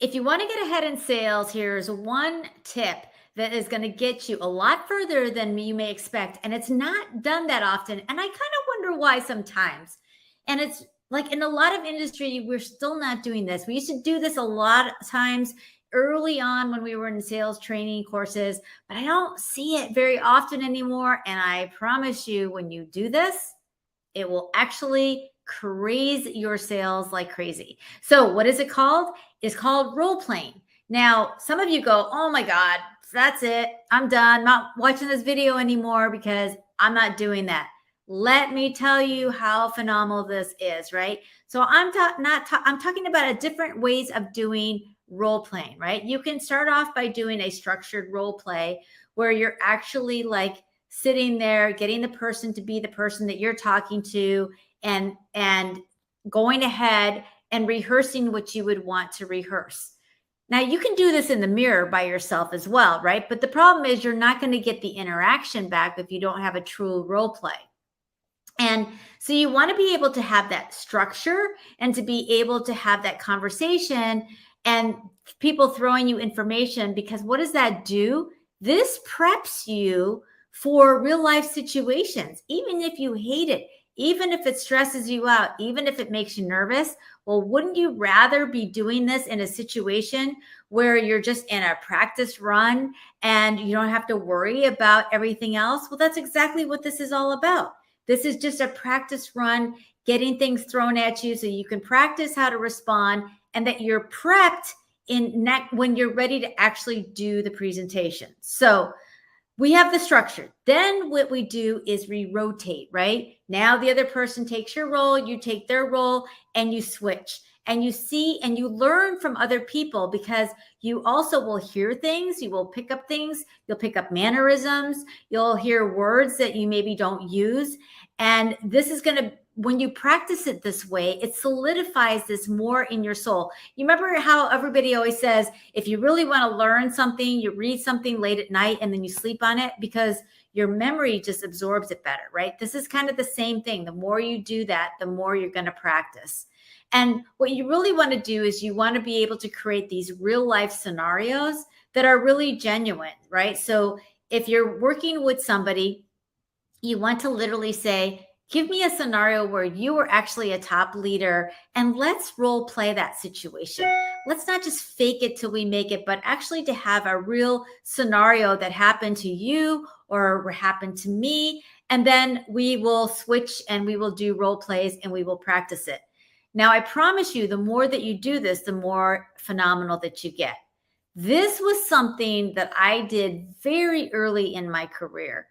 if you want to get ahead in sales, here's one tip that is going to get you a lot further than you may expect. And it's not done that often. And I kind of wonder why sometimes. And it's like in a lot of industry, we're still not doing this. We used to do this a lot of times early on when we were in sales training courses, but I don't see it very often anymore. And I promise you, when you do this, it will actually raise your sales like crazy. So what is it called? It's called role playing. Now, some of you go, oh my God, that's it. I'm done. I'm not watching this video anymore because I'm not doing that. Let me tell you how phenomenal this is, right? So I'm talking about a different ways of doing role playing, right? You can start off by doing a structured role play where you're actually like sitting there, getting the person to be the person that you're talking to, and going ahead and rehearsing what you would want to rehearse. Now, you can do this in the mirror by yourself as well, right? But the problem is you're not going to get the interaction back if you don't have a true role play. And so you want to be able to have that structure and to be able to have that conversation and people throwing you information, because what does that do? This preps you for real life situations, even if you hate it, even if it stresses you out, even if it makes you nervous. Well, wouldn't you rather be doing this in a situation where you're just in a practice run and you don't have to worry about everything else? Well, that's exactly what this is all about. This is just a practice run, getting things thrown at you so you can practice how to respond and that you're prepped when you're ready to actually do the presentation. So we have the structure. Then what we do is we rotate, right? Now the other person takes your role, you take their role, and you switch. And you see and you learn from other people, because you also will hear things, you will pick up things, you'll pick up mannerisms, you'll hear words that you maybe don't use. And this is going to, when you practice it this way, it solidifies this more in your soul. You remember how everybody always says, if you really want to learn something, you read something late at night and then you sleep on it because your memory just absorbs it better, right? This is kind of the same thing. The more you do that, the more you're going to practice. And what you really want to do is you want to be able to create these real life scenarios that are really genuine, right? So if you're working with somebody, you want to literally say, give me a scenario where you were actually a top leader and let's role play that situation. Let's not just fake it till we make it, but actually to have a real scenario that happened to you or happened to me. And then we will switch and we will do role plays and we will practice it. Now, I promise you, the more that you do this, the more phenomenal that you get. This was something that I did very early in my career.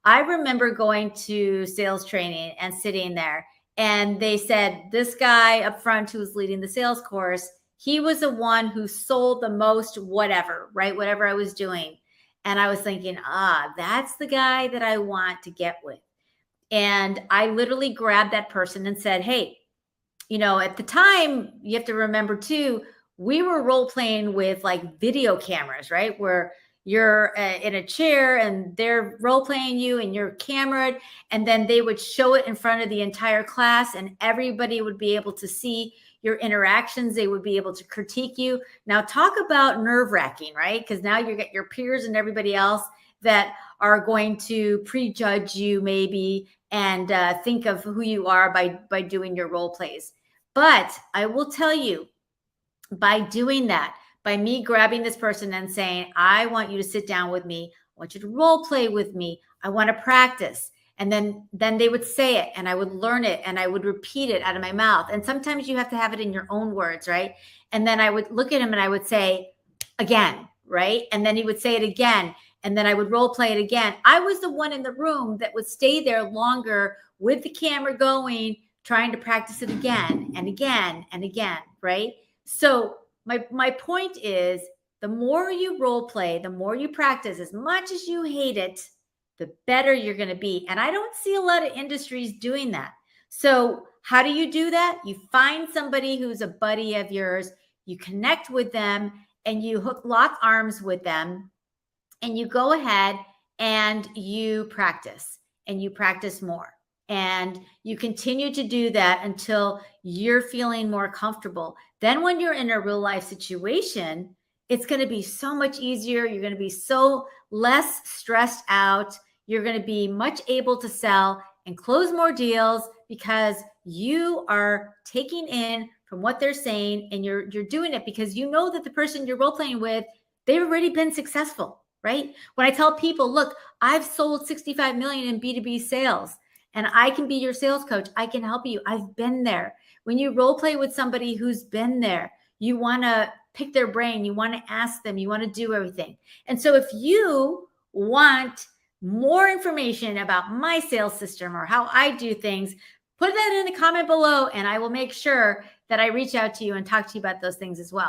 I remember going to sales training and sitting there, and they said, this guy up front who was leading the sales course, he was the one who sold the most whatever, right? Whatever I was doing. And I was thinking, that's the guy that I want to get with. And I literally grabbed that person and said, hey, at the time, you have to remember too, we were role playing with like video cameras, right? Where you're in a chair and they're role playing you and you're cameraed, and then they would show it in front of the entire class and everybody would be able to see your interactions. They would be able to critique you. Now talk about nerve-wracking, right? Because now you get your peers and everybody else that are going to prejudge you maybe and think of who you are by doing your role plays. But I will tell you, by doing that, by me grabbing this person and saying, I want you to sit down with me, I want you to role play with me, I want to practice. And then they would say it and I would learn it and I would repeat it out of my mouth. And sometimes you have to have it in your own words, right? And then I would look at him and I would say, again, right? And then he would say it again. And then I would role play it again. I was the one in the room that would stay there longer with the camera going, trying to practice it again and again and again, right? So my point is, the more you role play, the more you practice, as much as you hate it, the better you're going to be. And I don't see a lot of industries doing that. So how do you do that? You find somebody who's a buddy of yours, you connect with them, and you lock arms with them, and you go ahead and you practice more. And you continue to do that until you're feeling more comfortable. Then when you're in a real life situation, it's going to be so much easier. You're going to be so less stressed out. You're going to be much able to sell and close more deals because you are taking in from what they're saying, and you're doing it because you know that the person you're role playing with, they've already been successful, right? When I tell people, look, I've sold 65 million in B2B sales and I can be your sales coach. I can help you. I've been there. When you role play with somebody who's been there, you want to pick their brain, you want to ask them, you want to do everything. And so if you want more information about my sales system or how I do things, put that in the comment below and I will make sure that I reach out to you and talk to you about those things as well.